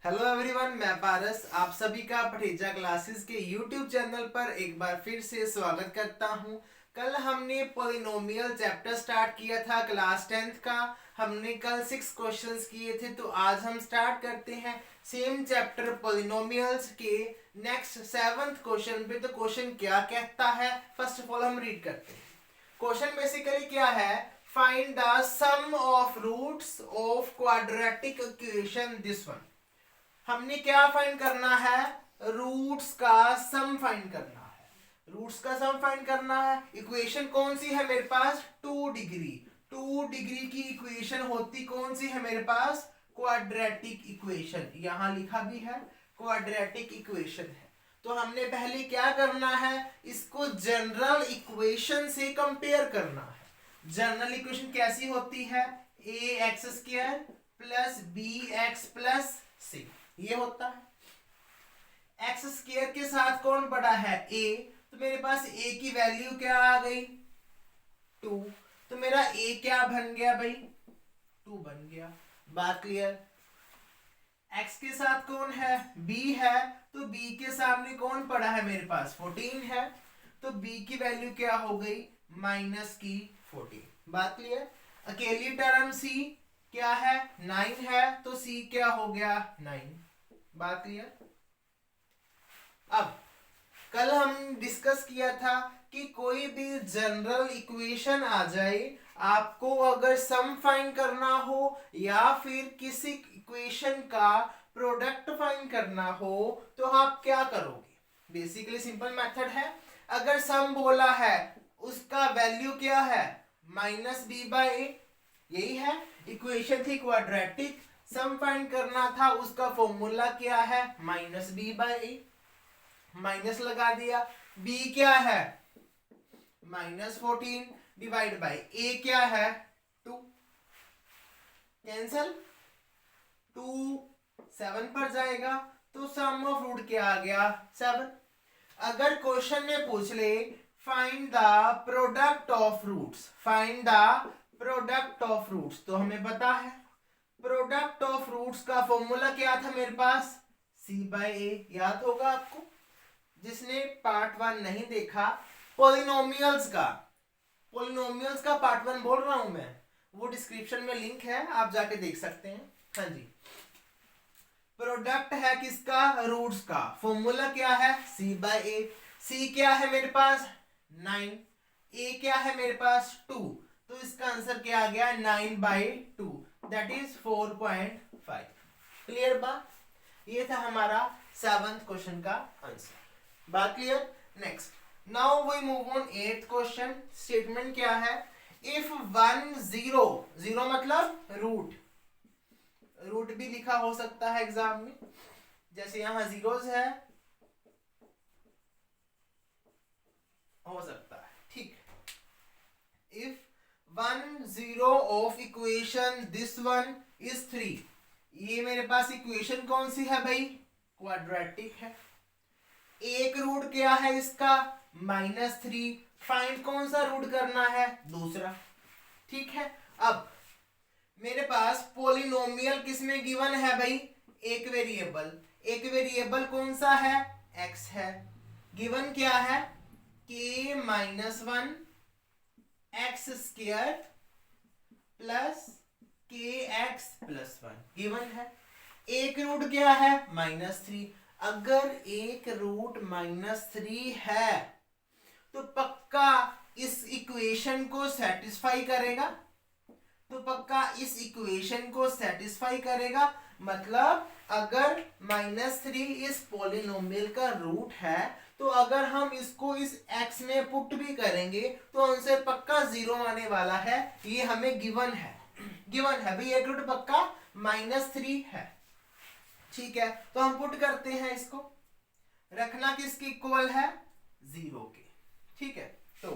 Hello everyone, मैं पारस आप सभी का पठेजा क्लासेस के यूट्यूब चैनल पर एक बार फिर से स्वागत करता हूं। कल हमने पॉलिनोमियल चैप्टर स्टार्ट किया था क्लास 10th का। हमने कल 6 क्वेश्चंस किए थे, तो आज हम स्टार्ट करते हैं सेम चैप्टर पॉलिनोमियल्स के नेक्स्ट 7th क्वेश्चन पे। तो क्वेश्चन क्या कहता है, फर्स्ट ऑफ ऑल हम रीड करते हैं। क्वेश्चन बेसिकली क्या है, find the sum of roots of quadratic equation this one. हमने क्या फाइंड करना है, रूट्स का सम फाइंड करना है। रूट्स का सम फाइंड करना है। इक्वेशन कौन सी है मेरे पास, 2 डिग्री। 2 डिग्री की इक्वेशन होती कौन सी है मेरे पास, क्वाड्रेटिक इक्वेशन। यहां लिखा भी है क्वाड्रेटिक इक्वेशन है। तो हमने पहले क्या करना है, इसको जनरल इक्वेशन से कंपेयर करना है। जनरल इक्वेशन कैसी होती है, a x square plus b x plus c, ये होता है। एक्स स्क्वायर के साथ कौन बड़ा है, ए। तो मेरे पास ए की वैल्यू क्या आ गई, 2। तो मेरा ए क्या बन गया भाई, 2 बन गया। बात क्लियर। एक्स के साथ कौन है, बी है। तो बी के सामने कौन पड़ा है मेरे पास, 14 है। तो बी की वैल्यू क्या हो गई, माइनस की 14। बात क्लियर। अकेली टर्म सी क्या है, 9 है। तो सी क्या हो गया, 9। बात क्लियर। अब कल हम डिस्कस किया था कि कोई भी जनरल इक्वेशन आ जाए, आपको अगर सम फाइंड करना हो या फिर किसी इक्वेशन का प्रोडक्ट फाइंड करना हो, तो आप क्या करोगे। बेसिकली सिंपल मेथड है। अगर सम बोला है, उसका वैल्यू क्या है, माइनस बी बाई ए, यही है। इक्वेशन थी क्वाड्रेटिक, सम फाइंड करना था, उसका फॉर्मूला क्या है, minus b by a. Minus लगा दिया। बी क्या है, माइनस 14 डिवाइड बाई ए क्या है, 2। कैंसल, 2 7 पर जाएगा। तो सम ऑफ रूट क्या आ गया, 7। अगर क्वेश्चन में पूछ ले find the product of roots, find the product of roots, तो हमें पता है प्रोडक्ट ऑफ रूट्स का फॉर्मूला क्या था मेरे पास, सी बाई ए। याद होगा आपको, जिसने पार्ट 1 नहीं देखा पॉलिनोमियल्स का, पॉलिनोमियल्स का पार्ट 1 बोल रहा हूं मैं, वो डिस्क्रिप्शन में लिंक है, आप जाके देख सकते हैं। हाँ जी, प्रोडक्ट है किसका, रूट्स का। फॉर्मूला क्या है, सी बाई ए। सी क्या है मेरे पास, 9। ए क्या है मेरे पास, 2। तो इसका आंसर क्या आ गया, 9/2, दैट इज 4.5। क्लियर बात। ये था हमारा 7th क्वेश्चन का आंसर। बात clear. Next now we move on 8th question. Statement क्या है, इफ 1 0, 0 मतलब रूट, रूट भी लिखा हो सकता है एग्जाम में, जैसे यहां जीरोस है, हो सकता है, ठीक। If 1 0 of equation this one is 3, ये मेरे पास इक्वेशन कौन सी है भाई, क्वाड्रेटिक है। एक रूट क्या है इसका, -3। फाइंड कौन सा रूट करना है, दूसरा। ठीक है। अब मेरे पास पोलिनोमियल किसमें गिवन है भाई, एक वेरिएबल। एक वेरिएबल कौन सा है, x है। गिवन क्या है, k-1 x square plus kx+1 given है। एक रूट क्या है, -3। अगर एक रूट -3 है तो पक्का इस इक्वेशन को सेटिस्फाई करेगा, तो पक्का इस इक्वेशन को सेटिस्फाई करेगा। मतलब अगर -3 इस पॉलिनोमियल का रूट है, तो अगर हम इसको इस x में पुट भी करेंगे तो आंसर पक्का 0 आने वाला है। ये हमें गिवन है, गिवन है भाई, एक रूट पक्का -3 है। ठीक है, तो हम पुट करते हैं इसको। रखना किसके इक्वल है, 0 के। ठीक है, तो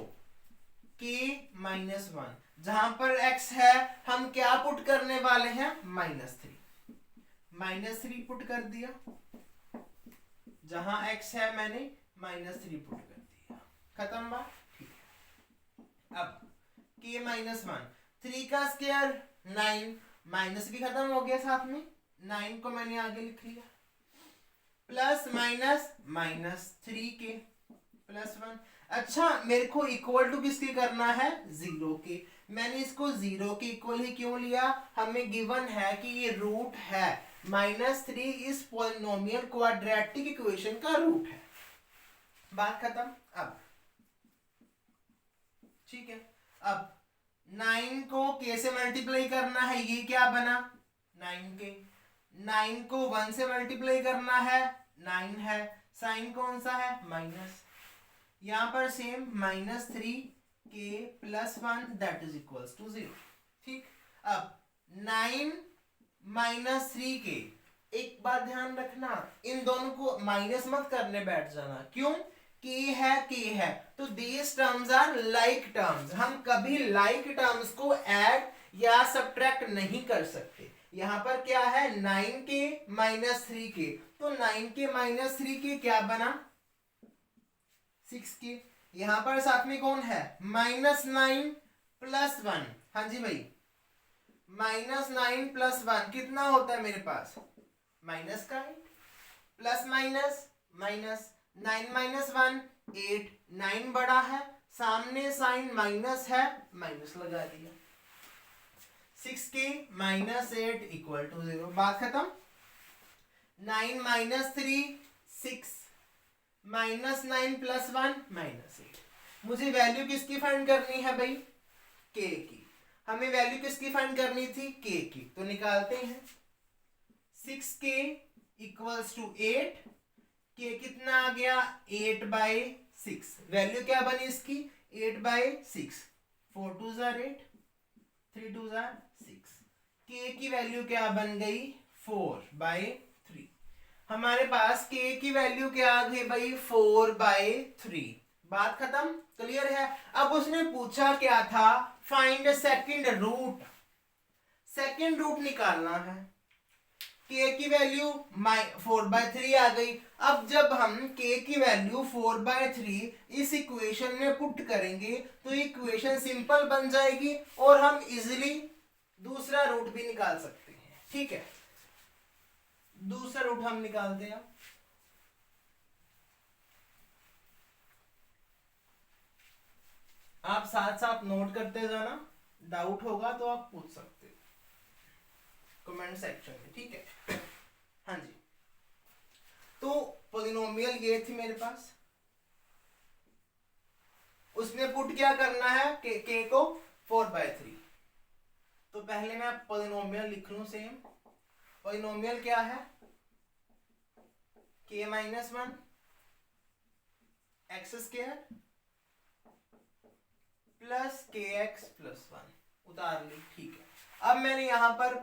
k-1, जहां पर x है हम क्या पुट करने वाले हैं, -3। -3 पुट कर दिया, जहां x है मैंने -3 पुट कर दिया, खत्म बात। ठीक है। अब k-1, 3 का स्क्वायर 9, माइनस भी खत्म हो गया साथ में, 9 को मैंने आगे लिख लिया, प्लस माइनस माइनस 3 के प्लस 1। अच्छा, मेरे को इक्वल टू किसके करना है? 0 के। मैंने इसको 0 के इक्वल ही क्यों लिया? हमें गिवन है कि ये रूट है, -3 इस पॉलिनोमियल क्वाड्रेटिक इक्वेशन का रूट है। बात खत्म। अब ठीक है, अब 9 को k से मल्टीप्लाई करना है, ये क्या बना? 9k। 9 को 1 से मल्टीप्लाई करना है, 9 है। साइन कौन सा है? माइनस। यहाँ पर same -3k + 1 that is equals to 0। ठीक, अब 9 - 3k, एक बात ध्यान रखना, इन दोनों को माइनस मत करने बैठ जाना। क्यों? k है तो these terms are like terms। हम कभी like terms को ऐड या सब्ट्रैक्ट नहीं कर सकते। यहाँ पर क्या है? 9k - 3k, तो 9k - 3k क्या बना? 6k। यहाँ पर साथ में कौन है? -9 + 1। हाँ जी भाई, -9 + 1 कितना होता है मेरे पास? माइनस का 8, प्लस माइनस माइनस, 9 - 1 8, 9 बड़ा है, सामने साइन माइनस है, माइनस लगा दिया। 6k - 8 = 0। बात खत्म। 9 - 3 6, -9 + 1 -8। मुझे वैल्यू किसकी फाइंड करनी है भाई? k की। हमें वैल्यू किसकी फाइंड करनी थी? k की। तो निकालते हैं। 6k = 8, k कितना आ गया? 8/6। वैल्यू क्या बनी इसकी? 8/6। 4 2 8, 3 2 6। k की वैल्यू क्या बन गई? 4/3। हमारे पास k की वैल्यू क्या आ गई भाई? 4/3। बात खत्म। क्लियर है? अब उसने पूछा क्या था? Find second root. Second root निकालना है। k की वैल्यू 4/3 आ गई। अब जब हम k की वैल्यू 4/3 इस इक्वेशन में पुट करेंगे तो इक्वेशन सिंपल बन जाएगी और हम इजीली दूसरा रूट भी निकाल सकते हैं। ठीक है, दूसरा रूट हम निकालते हैं। आप साथ साथ नोट करते जाना, डाउट होगा तो आप पूछ सकते हो कमेंट सेक्शन में। ठीक है, हाँ जी। तो पॉलिनोमियल ये थी मेरे पास, उसमें पुट क्या करना है? के को 4/3। तो पहले मैं पॉलिनोमियल लिख लूं। सेम पॉलिनोमियल क्या है? k - 1 x² प्लस kx + 1 उतार ली। ठीक है, अब मैंने यहां पर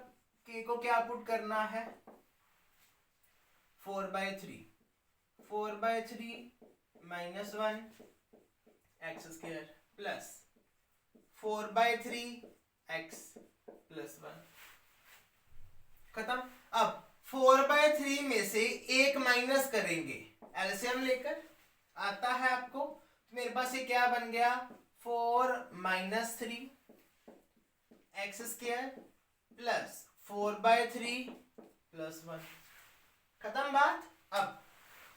k को क्या पुट करना है? 4/3। 4/3 - 1 x² प्लस 4/3 x + 1। खत्म। अब 4/3 में से एक माइनस करेंगे, एलसीएम लेकर आता है आपको। मेरे पास ये क्या बन गया? 4 - 3 x² प्लस 4/3 + 1। खत्म बात। अब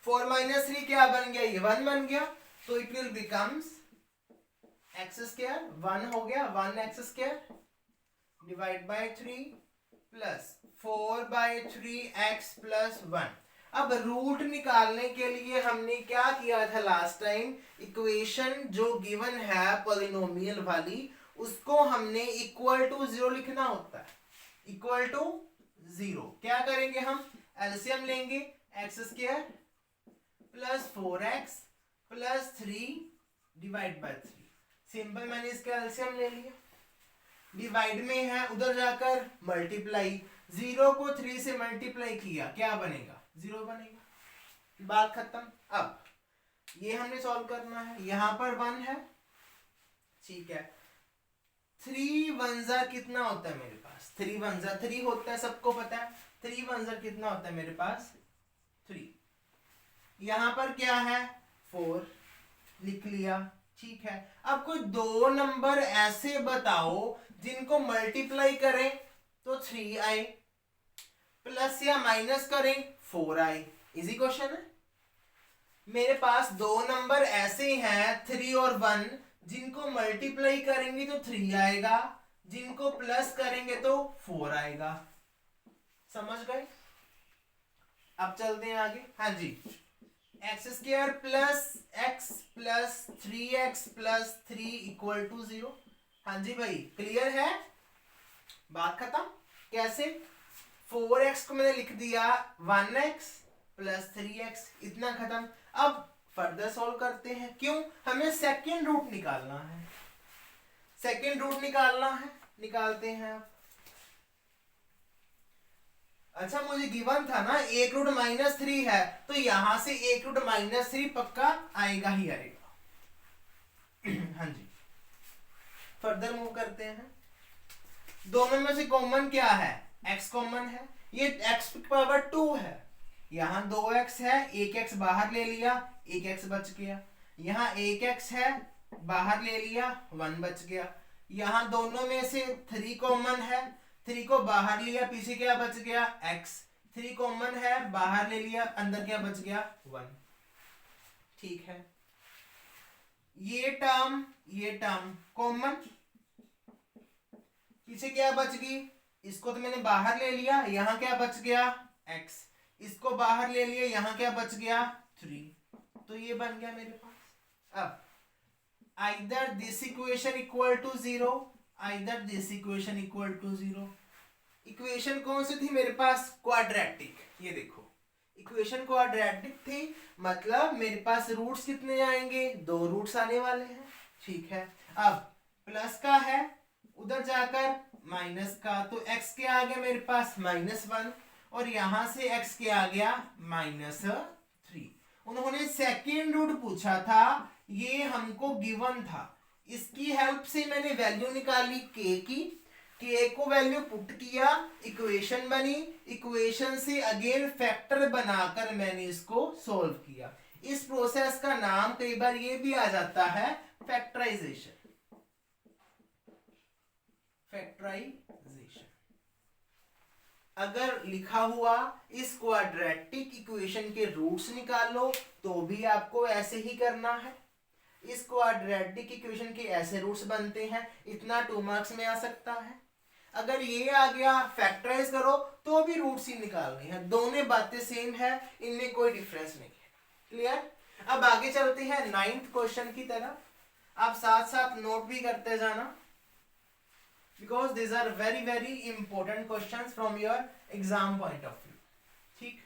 4 - 3 क्या बन गया? ये 1 बन गया, तो इट विल बिकम्स x²। 1 हो गया, 1x² divide by 3 plus 4/3 x + 1। अब रूट निकालने के लिए हमने क्या किया था लास्ट टाइम? इक्वेशन जो गिवन है पॉलिनोमियल वाली, उसको हमने = 0 लिखना होता है। =0 क्या करेंगे हम? एलसीएम लेंगे, x² plus 4x plus 3 divide by 3। Simple, मैंने इसका एलसीएम ले लिया। डिवाइड में है, उधर जाकर मल्टीप्लाई। 0 को 3 से मल्टीप्लाई किया, क्या बनेगा? 0 बनेगा। बात खत्म। अब ये हमने सॉल्व करना है। यहां पर 1 है, ठीक है। 3 1 जा कितना होता है मेरे पास? 3 1 जा 3 होता है, सबको पता है। 3 1 जा कितना होता है मेरे पास? 3। यहां पर क्या है? 4 लिख लिया। ठीक है, अब कोई दो नंबर ऐसे बताओ जिनको मल्टीप्लाई करें तो 3 आए, प्लस या माइनस करें 4 आए, इजी क्वेश्चन है। मेरे पास दो नंबर ऐसे हैं 3 और 1, जिनको मल्टीप्लाई करेंगे तो 3 आएगा, जिनको प्लस करेंगे तो 4 आएगा। समझ गए? अब चलते हैं आगे। हाँ जी, x square plus x plus 3x plus 3 equal to 0। हाँ जी भाई, क्लियर है? बात खत्म। कैसे? 4x को मैंने लिख दिया 1x प्लस 3x, इतना खत्म। अब फर्दर सॉल्व करते हैं। क्यों? हमें सेकेंड रूट निकालना है। सेकेंड रूट निकालना है, निकालते हैं आप। अच्छा, मुझे गिवन था ना एक रूट -3 है, तो यहां से एक रूट -3 पक्का आएगा ही आएगा। हाँ जी, फर्दर मूव करते हैं। दोनों में से कॉमन क्या है? x कॉमन है, ये x की पावर 2 है। यहाँ 2x है, एक x बाहर ले लिया, एक x बच गया। यहाँ एक x है, बाहर ले लिया, 1 बच गया। यहाँ दोनों में से 3 कॉमन है, 3 को बाहर लिया, पीछे क्या बच गया? x। 3 कॉमन है, बाहर ले लिया, अंदर क्या बच गया? 1। ठीक है, ये टर्म कॉमन, पीछे क्या बच गई? इसको तो मैंने बाहर ले लिया, यहाँ क्या बच गया? x। इसको बाहर ले लिया, यहाँ क्या बच गया? 3। तो ये बन गया मेरे पास। अब either this equation equal to 0, either this equation equal to 0। Equation कौन सी थी मेरे पास? क्वाड्रेटिक। ये देखो, इक्वेशन क्वाड्रेटिक थी, मतलब मेरे पास रूट्स कितने आएंगे? 2 रूट्स आने वाले हैं। ठीक है, अब प्लस का है, उधर जाकर माइनस का, तो x के आ गया मेरे पास -1, और यहां से x के आ गया -3। उन्होंने सेकेंड रूट पूछा था, ये हमको गिवन था, इसकी हेल्प से मैंने वैल्यू निकाली k की, k को वैल्यू पुट किया, इक्वेशन बनी, इक्वेशन से अगेन फैक्टर बनाकर मैंने इसको सॉल्व किया। इस प्रोसेस का नाम कई बार ये भी आ जाता है फैक्टराइजेशन। फैक्टराइजेशन अगर लिखा हुआ इस क्वाड्रेटिक इक्वेशन के रूट्स निकालो, तो भी आपको ऐसे ही करना है। इस क्वाड्रेटिक इक्वेशन के ऐसे रूट्स बनते हैं, इतना 2 मार्क्स में आ सकता है। अगर ये आ गया फैक्टराइज करो, तो भी रूट्स ही निकालने हैं। दोनों बातें सेम है, इनमें कोई डिफरेंस नहीं है। क्लियर? अब आगे चलते हैं 9th क्वेश्चन की तरफ। आप साथ साथ नोट भी करते जाना, because these are very very important questions from your exam point of view। ठीक?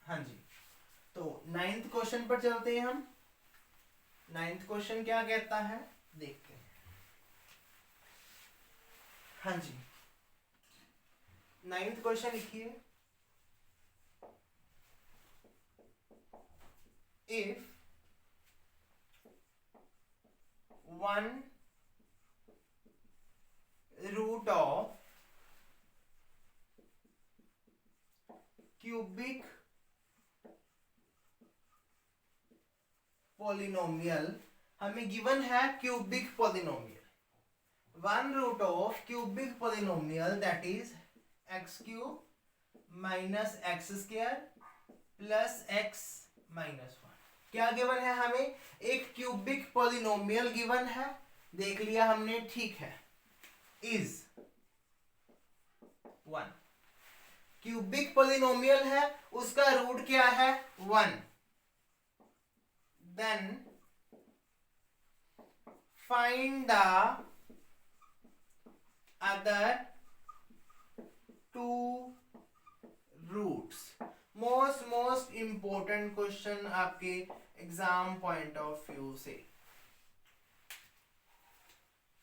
हाँ जी, तो 9th क्वेश्चन पर चलते हैं हम। 9th क्वेश्चन क्या कहता है, देखते हैं। हाँ जी, 9th क्वेश्चन लिखिए, if 1 root of cubic polynomial, हमें गिवन है cubic polynomial, 1 root of cubic polynomial that is x cube minus x square plus x minus 1। क्या गिवन है हमें? एक क्यूबिक पॉलिनोमियल गिवन है, देख लिया हमने, ठीक है। इज 1 क्यूबिक पॉलिनोमियल है, उसका रूट क्या है? 1। Then find the other 2 roots. Most important question आपके एग्जाम पॉइंट ऑफ व्यू से।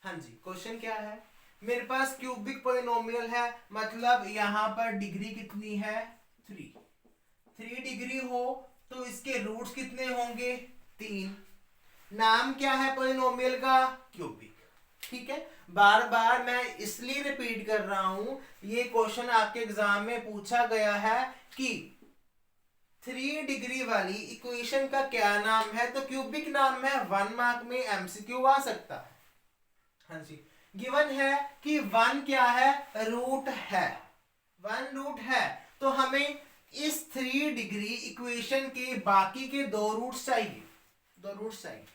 हाँ जी, क्वेश्चन क्या है? मेरे पास क्यूबिक पॉलिनोमियल है, मतलब यहां पर डिग्री कितनी है? 3 डिग्री हो तो इसके रूट्स कितने होंगे? 3। नाम क्या है पॉलिनोमियल का? क्यूबिक। ठीक है, बार बार मैं इसलिए रिपीट कर रहा हूं, ये क्वेश्चन आपके एग्जाम में पूछा गया है कि 3 डिग्री वाली इक्वेशन का क्या नाम है, तो क्यूबिक नाम है। 1 मार्क में एमसीक्यू आ सकता है। हाँ जी, गिवन है कि 1 क्या है, रूट है, 1 रूट है। तो हमें इस 3 डिग्री इक्वेशन के बाकी के 2 रूट्स चाहिए, 2 रूट्स चाहिए।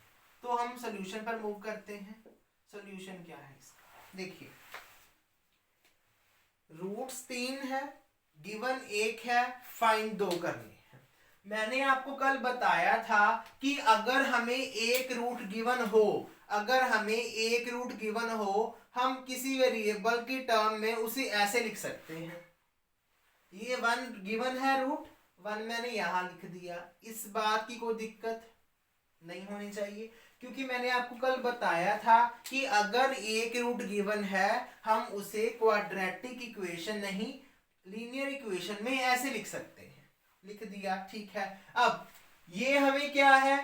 तो हम सॉल्यूशन पर मूव करते हैं। सॉल्यूशन क्या है इसका, देखिए रूट्स 3 है, गिवन 1 है, फाइंड 2 करने हैं। मैंने आपको कल बताया था कि अगर हमें एक रूट गिवन हो, अगर हमें एक रूट गिवन हो, हम किसी वेरिएबल की टर्म में उसे ऐसे लिख सकते हैं, ये 1 गिवन है, रूट 1 मैंने यहां लिख दिया। इस बात की कोई दिक्कत नहीं होनी चाहिए, क्योंकि मैंने आपको कल बताया था कि अगर एक रूट गिवन है हम उसे क्वाड्रेटिक इक्वेशन नहीं लीनियर इक्वेशन में ऐसे लिख सकते हैं। लिख दिया, ठीक है। अब ये हमें क्या है,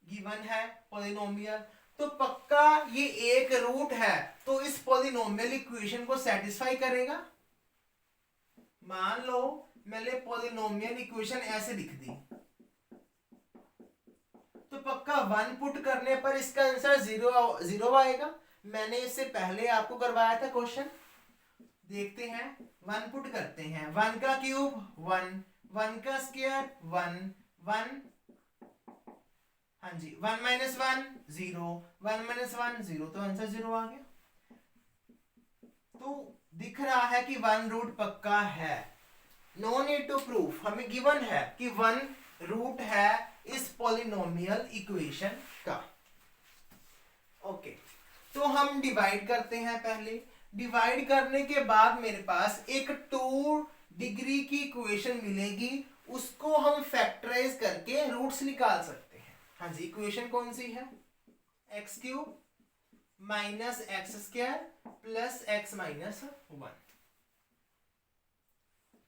गिवन है पॉलिनोमियल, तो पक्का ये एक रूट है, तो इस पॉलिनोमियल इक्वेशन को सेटिस्फाई करेगा। मान लो मैंने पॉलिनोमियल इक्वेशन ऐसे लिख दी, तो पक्का 1 पुट करने पर इसका आंसर 0 आएगा। मैंने इससे पहले आपको करवाया था क्वेश्चन, देखते हैं। 1 पुट करते हैं, 1 का क्यूब 1, 1 का स्क्वायर 1, 1, हाँ जी, 1 माइनस 1 0, 1 माइनस 1 0, तो आंसर 0 आ गया। तो दिख रहा है कि 1 रूट पक्का है, नो नीड टू प्रूफ, हमें गिवन है कि 1 रूट है इस पॉलिनोमियल इक्वेशन का। ओके, तो हम डिवाइड करते हैं। पहले डिवाइड करने के बाद मेरे पास एक 2 डिग्री की इक्वेशन मिलेगी, उसको हम फैक्टराइज करके रूट्स निकाल सकते हैं। हाँ जी, इक्वेशन कौन सी है, x cube minus x square plus x minus 1,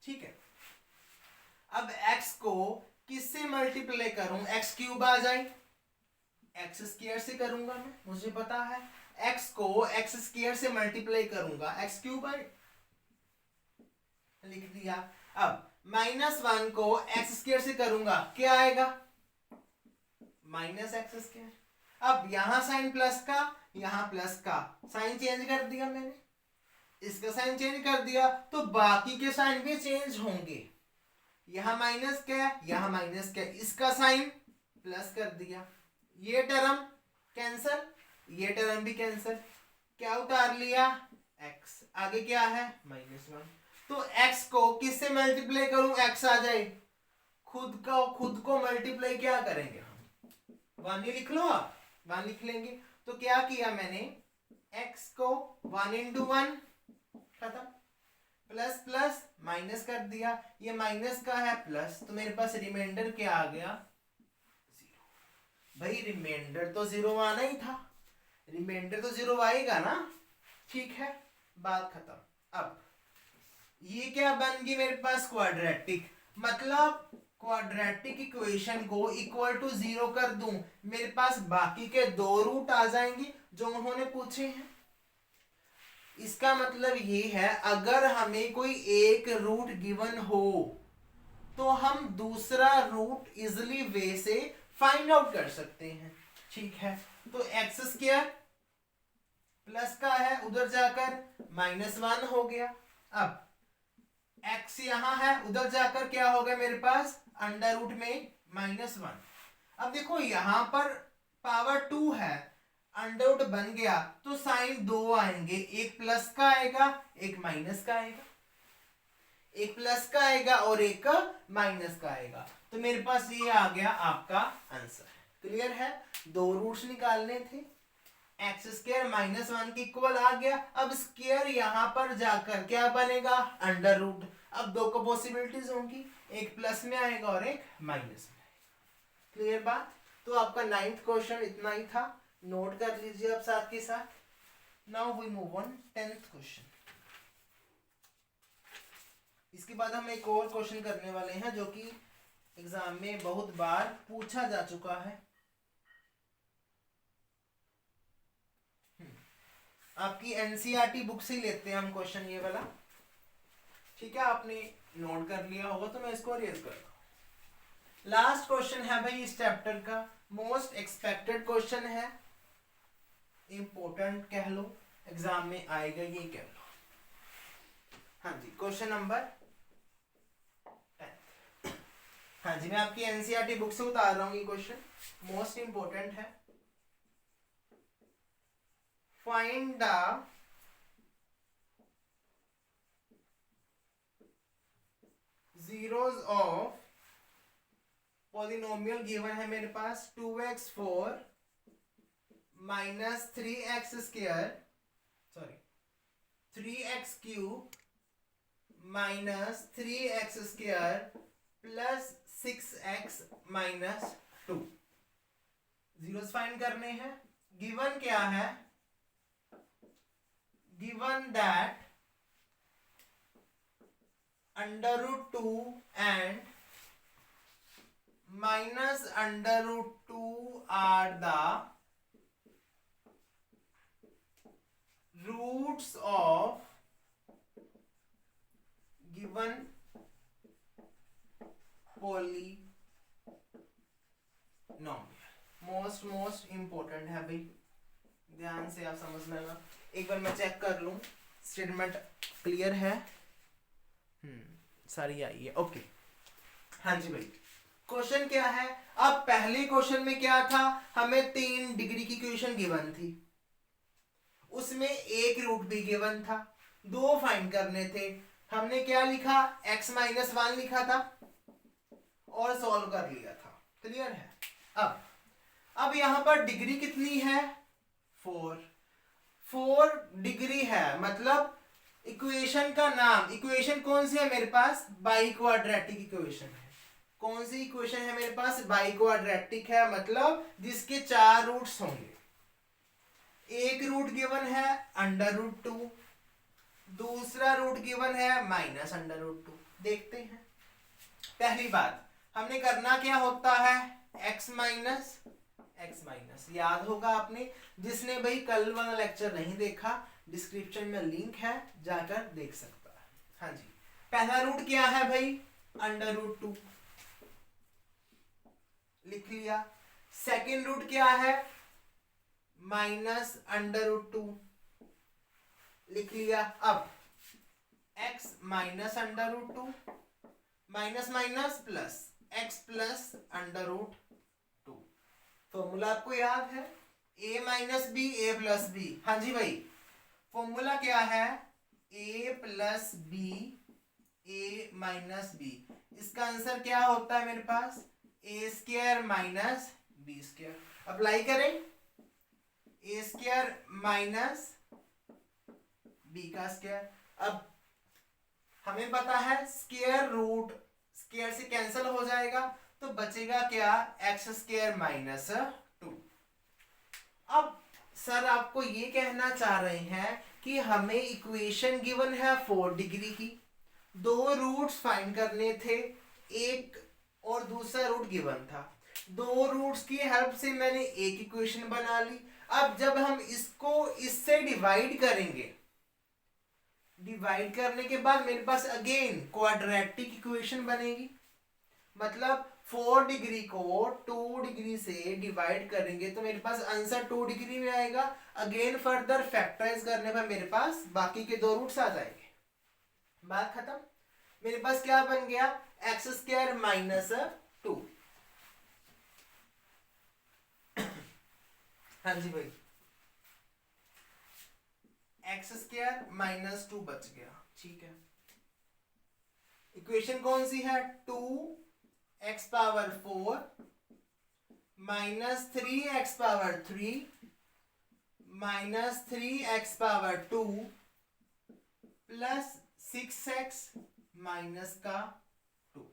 ठीक है। अब x को किससे मल्टीप्लाई करूं, एक्स क्यूब आ जाए, एक्स स्क्वायर से करूंगा मैं, मुझे पता है। x को एक्स स्क्वायर से मल्टीप्लाई करूंगा, एक्स क्यूब आए, लिख दिया। अब -1 को एक्स स्क्वायर से करूंगा, क्या आएगा, माइनस एक्स स्क्वायर। अब यहां साइन प्लस का, यहां प्लस का, साइन चेंज कर दिया मैंने, इसका साइन चेंज कर दिया, तो बाकी के साइन भी चेंज होंगे। यहां माइनस क्या, यहां माइनस क्या, इसका साइन प्लस कर दिया, ये टर्म कैंसल, ये टर्म भी कैंसल, क्या उतार लिया, x, आगे क्या है -1। तो x को किससे मल्टीप्लाई करूं, x आ जाए, खुद को मल्टीप्लाई क्या करेंगे हम, 1 ही लिख लो, आप 1 लिख लेंगे। तो क्या किया मैंने, x को 1 into 1 खत्म, प्लस प्लस माइनस कर दिया, ये माइनस का है प्लस, तो मेरे पास रिमाइंडर क्या आ गया, 0। भाई रिमाइंडर तो 0 आना ही था, रिमाइंडर तो 0 आएगा ना, ठीक है, बात खत्म। अब ये क्या बन गई मेरे पास, क्वाड्रेटिक, मतलब क्वाड्रेटिक इक्वेशन को इक्वल टू 0 कर दूं, मेरे पास बाकी के 2 रूट आ जाएंगे जो उन्होंने पूछे हैं। इसका मतलब ये है अगर हमें कोई एक रूट गिवन हो तो हम दूसरा रूट इजिली वे से फाइंड आउट कर सकते हैं, ठीक है। तो एक्स स्क्वायर प्लस का है, उधर जाकर -1 हो गया। अब x यहां है, उधर जाकर क्या हो गया मेरे पास, अंडर रूट में -1। अब देखो यहां पर पावर 2 है, अंडर रूट बन गया, तो साइन 2 आएंगे, एक प्लस का आएगा, एक माइनस का आएगा, एक प्लस का आएगा और एक माइनस का आएगा। तो मेरे पास ये आ गया आपका आंसर। क्लियर है, 2 रूट्स निकालने थे, एक्स स्क्वायर -1 के इक्वल आ गया। अब स्क्वायर यहां पर जाकर क्या बनेगा, अंडर रूट। अब 2 को पॉसिबिलिटीज होंगी, एक प्लस में आएगा और एक माइनस में आएगा। क्लियर बात। तो आपका 9th क्वेश्चन इतना ही था, नोट कर लीजिए आप साथ के साथ। Now we move on 10th question. इसके बाद हम एक और क्वेश्चन करने वाले हैं जो कि एग्जाम में बहुत बार पूछा जा चुका है। आपकी एनसीईआरटी बुक से लेते हैं हम क्वेश्चन ये वाला, ठीक है। आपने नोट कर लिया होगा तो मैं इसको रेज करता हूं। लास्ट क्वेश्चन है भाई इस चैप्टर का, मोस्ट एक्सपेक्टेड क्वेश्चन है, इंपॉर्टेंट कह लो। एग्जाम में आएगा, ये कह लो। हाँ जी, क्वेश्चन नंबर 10। हाँ जी, मैं आपकी एनसीईआरटी बुक से उतार रहा हूँ, ये क्वेश्चन मोस्ट इंपोर्टेंट है। Find the zeros of polynomial given है मेरे पास 2x4 minus 3x square, sorry 3x cube minus 3x square plus 6x minus 2। Zeros find करने हैं। गिवन क्या है? Given that √2 and minus √2 are the roots of given polynomial। Most important है भाई, ध्यान से आप समझ लेना। एक बार मैं चेक कर लूं स्टेटमेंट क्लियर है। सारी आई है, ओके। हाँ जी भाई, क्वेश्चन क्या है? अब पहले क्वेश्चन में क्या था? हमें 3 डिग्री की इक्वेशन गिवन थी, उसमें एक रूट भी गिवन था, 2 फाइंड करने थे। हमने क्या लिखा? x-1 लिखा था और सॉल्व कर लिया था। क्लियर है? अब यहां पर डिग्री कितनी है? 4 डिग्री है, मतलब इक्वेशन का नाम, इक्वेशन कौन सी है मेरे पास? बाई क्वाड्रेटिक इक्वेशन है। कौन सी इक्वेशन है मेरे पास? बाई क्वाड्रेटिक है, मतलब जिसके 4 रूट्स होंगे। एक रूट गिवन है √2, दूसरा रूट गिवन है -√2। देखते हैं। पहली बात, हमने करना क्या होता है? x माइनस, याद होगा आपने, जिसने भाई कल वाला लेक्चर नहीं देखा, डिस्क्रिप्शन में लिंक है, जाकर देख सकता है। हाँ जी, पहला रूट क्या है भाई? √2 लिख लिया। सेकंड रूट क्या है? -√2 लिख लिया। अब x -√2 minus minus plus x plus √2। Formula आपको याद है? a minus b a plus b. हाँ जी भाई, फॉर्मूला क्या है? a plus b a minus b. इसका आंसर क्या होता है मेरे पास? a² minus b²। अप्लाई करें, a² माइनस b²। अब हमें पता है स्क्वायर रूट स्क्वायर से कैंसिल हो जाएगा, तो बचेगा क्या? x² minus 2। अब सर आपको ये कहना चाह रहे हैं कि हमें इक्वेशन गिवन है 4 डिग्री की, 2 रूट्स फाइंड करने थे, एक और दूसरा रूट गिवन था। 2 रूट्स की हेल्प से मैंने एक इक्वेशन बना ली। अब जब हम इसको इससे डिवाइड करेंगे, डिवाइड करने के बाद मेरे पास अगेन क्वाड्रेटिक इक्वेशन बनेगी। मतलब 4 डिग्री को 2 डिग्री से डिवाइड करेंगे तो मेरे पास आंसर 2 डिग्री में आएगा। अगेन फर्दर फैक्टराइज करने पर मेरे पास बाकी के 2 रूट्स आ जाएंगे। बात खत्म। मेरे पास क्या बन गया? x² minus 2। हाँ जी भाई, x² माइनस 2 बच गया। ठीक है, इक्वेशन कौन सी है? 2x⁴ minus 3x⁴ minus 3x⁴ plus 6x minus 2।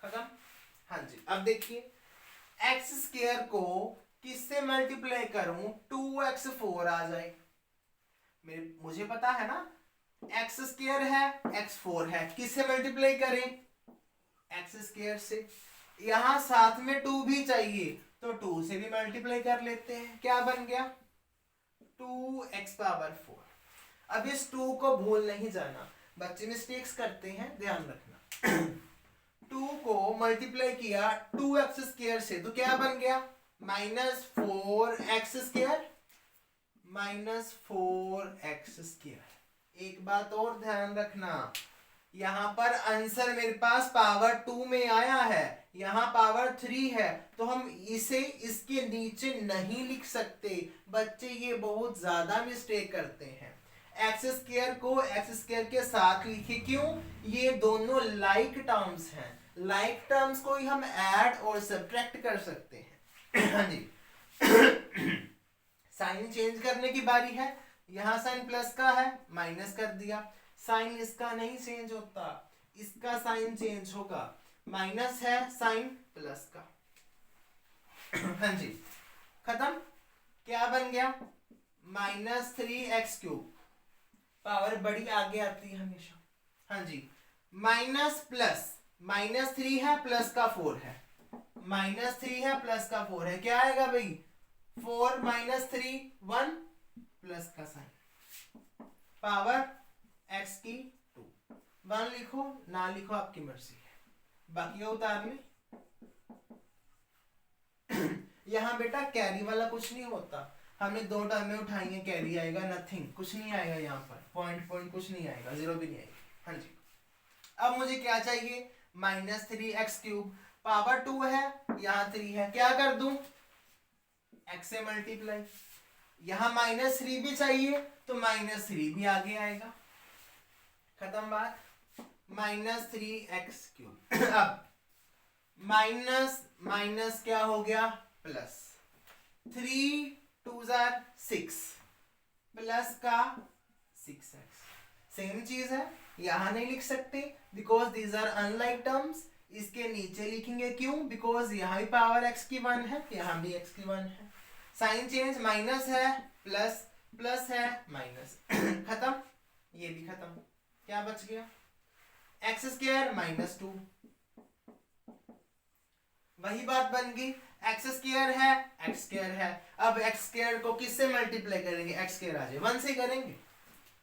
खत्म? हाँ जी, अब देखिए x² को किससे मल्टीप्लाई करूं? 2x4 आ जाए। मुझे पता है ना, x² है, x4 है, किससे मल्टीप्लाई करें? x² से। यहां साथ में 2 भी चाहिए, तो 2 से भी मल्टीप्लाई कर लेते हैं। क्या बन गया? 2x⁴। अब इस 2 को भूल नहीं जाना, बच्चे मिस्टेक्स करते हैं, ध्यान रखना। 2 को मल्टीप्लाई किया 2x² से, तो क्या बन गया? -4x² -4x²। एक बात और ध्यान रखना, यहाँ पर आंसर मेरे पास पावर 2 में आया है, यहाँ पावर 3 है, तो हम इसे इसके नीचे नहीं लिख सकते। बच्चे ये बहुत ज्यादा मिस्टेक करते हैं। x² को x² के साथ लिखे, क्यों? ये दोनों लाइक टर्म्स हैं, लाइक टर्म्स को ही हम ऐड और सब्ट्रैक्ट कर सकते हैं। हाँ जी। साइन चेंज करने की बारी है। यहाँ साइन प्लस का है, माइनस कर दिया। साइन इसका नहीं चेंज होता, इसका साइन चेंज होगा। माइनस है, साइन प्लस का। हाँ जी, खत्म। क्या बन गया? -3x³। पावर बड़ी आगे आती है हमेशा। हाँ जी, माइनस प्लस, -3 है प्लस का 4 है, -3 है प्लस का 4 है, क्या आएगा भाई? 4 - 3 1 प्लस का साइन, पावर x की 2। 1 लिखो ना लिखो आपकी मर्जी है, बाकी उतार ले। यहाँ बेटा कैरी वाला कुछ नहीं होता, हमने 2 टर्में उठाई हैं, कैरी आएगा नथिंग, कुछ नहीं आएगा यहाँ पर, पॉइंट कुछ नहीं आएगा, 0 भी नहीं आएगी। हाँ जी, अब मुझे क्या चाहिए? -3x³, पावर 2 है, यहाँ 3 है, क्या कर दूं? x से मल्टीप्लाई। यहाँ -3 भी चाहिए तो -3 भी आगे आएगा। खत्म बात। -3x³। अब माइनस माइनस क्या हो गया? प्लस। 3 2 6 प्लस का 6x। सेम चीज है, यहां नहीं लिख सकते because these are unlike terms. इसके नीचे लिखेंगे, क्यों? बिकॉज यहाँ भी पावर x की 1 है, यहाँ भी x की 1 है। साइन चेंज, माइनस है प्लस, प्लस है माइनस। खत्म, ये भी खत्म। क्या बच गया? x² -2। वही बात बन गई, x² है, x² है। अब x² को किससे मल्टीप्लाई करेंगे? x² आ जाए 1 से करेंगे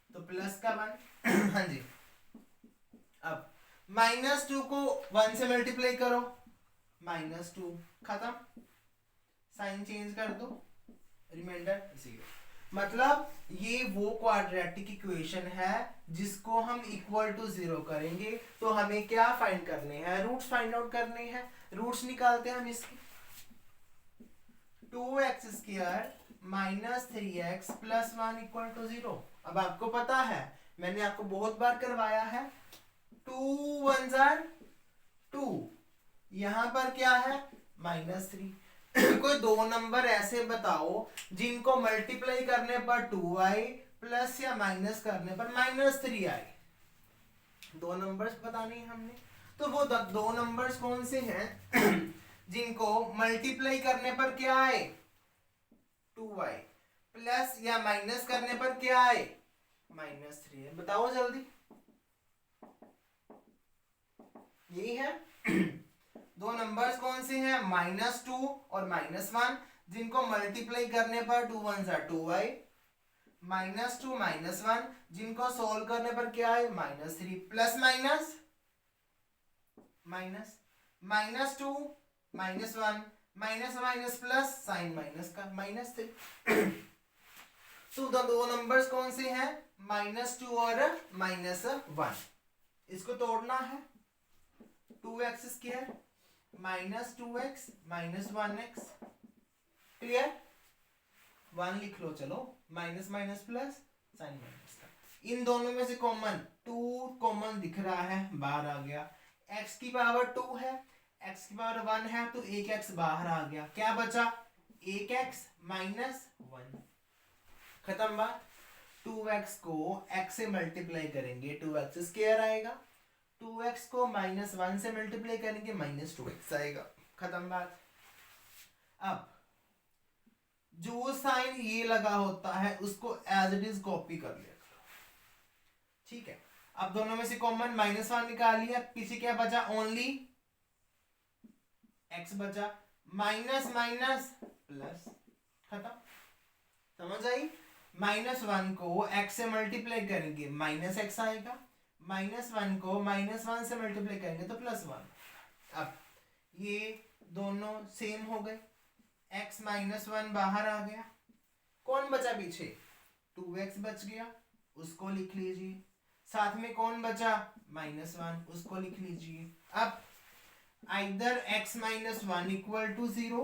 तो प्लस का 1। हाँ जी, अब -2 को 1 से मल्टीप्लाई करो, -2। खत्म, साइन चेंज कर दो, रिमाइंडर 0। मतलब ये वो क्वाड्रेटिक इक्वेशन है जिसको हम इक्वल टू 0 करेंगे तो हमें क्या फाइंड करने हैं? रूट्स फाइंड आउट करने हैं। रूट्स निकालते हैं हम इसके। 2x² -3x + 1 = 0। अब आपको पता है, मैंने आपको बहुत बार करवाया है, 2 1 2, यहां पर क्या है? -3। कोई 2 नंबर ऐसे बताओ जिनको मल्टीप्लाई करने पर 2 आए प्लस या माइनस करने पर -3 आए। 2 नंबर्स बताने हैं हमने, तो वो 2 नंबर्स कौन से हैं जिनको मल्टीप्लाई करने पर क्या आए? 2 आए, प्लस या माइनस करने पर क्या आए? -3 है। बताओ जल्दी, यही है। 2 नंबर्स कौन से हैं? -2 और -1, जिनको मल्टीप्लाई करने पर 2 1 2 आए, -2 -1, जिनको सोल्व करने पर क्या आए? -3, plus minus minus, -2 -1, minus minus plus, sign minus का -3। तो 2 नंबर्स कौन से हैं? -2 और -1। इसको तोड़ना है। 2x² -2x -1x, clear? 1 लिख लो, चलो, minus minus plus, sign minus का। इन दोनों में से कॉमन 2 कॉमन दिख रहा है, बाहर आ गया। x की पावर 2 है, x की पावर 1 है, तो 1x बाहर आ गया। क्या बचा? 1x -1। खत्म बात। 2x को x से मल्टीप्लाई करेंगे, 2x² आएगा। 2x को -1 से मल्टीप्लाई करेंगे, -2x आएगा। खत्म बात। अब जो साइन ये लगा होता है उसको एज इट इज कॉपी कर लिया करो, ठीक है? अब दोनों में से कॉमन -1 निकाल लिया, पीछे क्या बचा? ओनली x बचा, माइनस माइनस प्लस, खत्म। समझ आई? -1 को x से मल्टीप्लाई करेंगे, -x आएगा। -1 को -1 से मल्टीप्लाई करेंगे तो +1। अब ये दोनों सेम हो गए, x -1 बाहर आ गया, कौन बचा पीछे, 2x बच गया, उसको लिख लीजिए। साथ में कौन बचा, -1, उसको लिख लीजिए। अब आइदर x - 1 = 0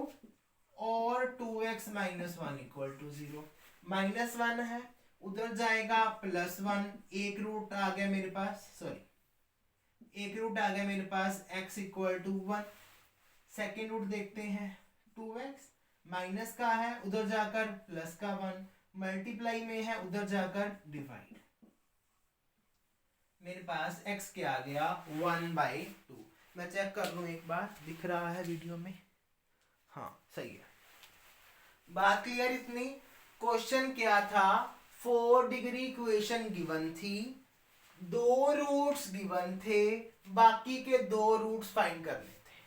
और 2x - 1 = 0। -1 है, उधर जाएगा +1, एक रूट आ गया मेरे पास, x = 1। सेकेंड रूट देखते हैं, 2x माइनस का है, उधर जाकर प्लस का 1, मल्टीप्लाई में है, उधर जाकर डिवाइड। मेरे पास x क्या आ गया, 1/2। मैं चेक कर लूं एक बार, दिख रहा है वीडियो में, हाँ सही है। बात क्लियर इतनी। क्वेश्चन क्या था, 4 डिग्री इक्वेशन गिवन थी, 2 रूट्स गिवन थे, बाकी के 2 रूट्स फाइंड करने थे।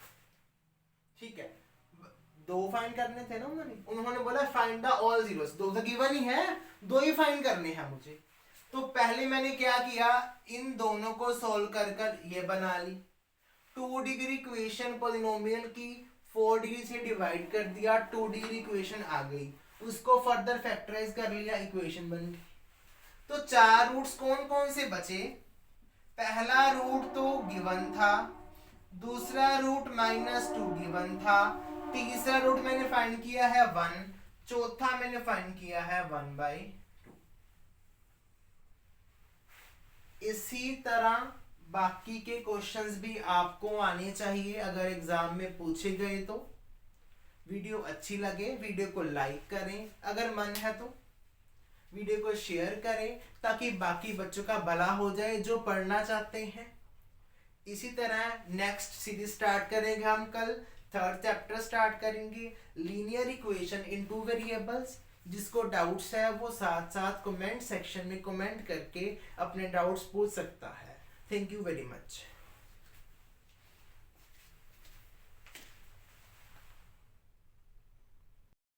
ठीक है, 2 फाइंड करने थे ना उन्होंने बोला फाइंड द ऑल जीरोस, 2 तो गिवन ही है, 2 ही फाइंड करने हैं मुझे। तो पहले मैंने क्या किया, इन दोनों को सोल्व कर ये बना ली। 2 डिग्री इक्वेशन पॉलिनोमियल की 4 डिग्री से डिवाइड कर दिया, 2 डिग्री इक्वेशन आ गई, उसको फर्दर फैक्टराइज कर लिया, इक्वेशन बन गई। तो 4 रूट्स कौन कौन से बचे, पहला रूट तो गिवन था, दूसरा रूट -2 गिवन था, तीसरा रूट मैंने फाइंड किया है 1, चौथा मैंने फाइंड किया है 1/2। इसी तरह बाकी के क्वेश्चंस भी आपको आने चाहिए अगर एग्जाम में पूछे गए तो। वीडियो अच्छी लगे वीडियो को लाइक करें, अगर मन है तो वीडियो को शेयर करें ताकि बाकी बच्चों का भला हो जाए जो पढ़ना चाहते हैं। इसी तरह नेक्स्ट सीरीज स्टार्ट करेंगे हम कल, 3rd चैप्टर स्टार्ट करेंगे, लीनियर इक्वेशन इन 2 वेरिएबल्स। जिसको डाउट्स है वो साथ साथ कमेंट सेक्शन में कमेंट करके अपने डाउट्स पूछ सकता है। Thank you very much.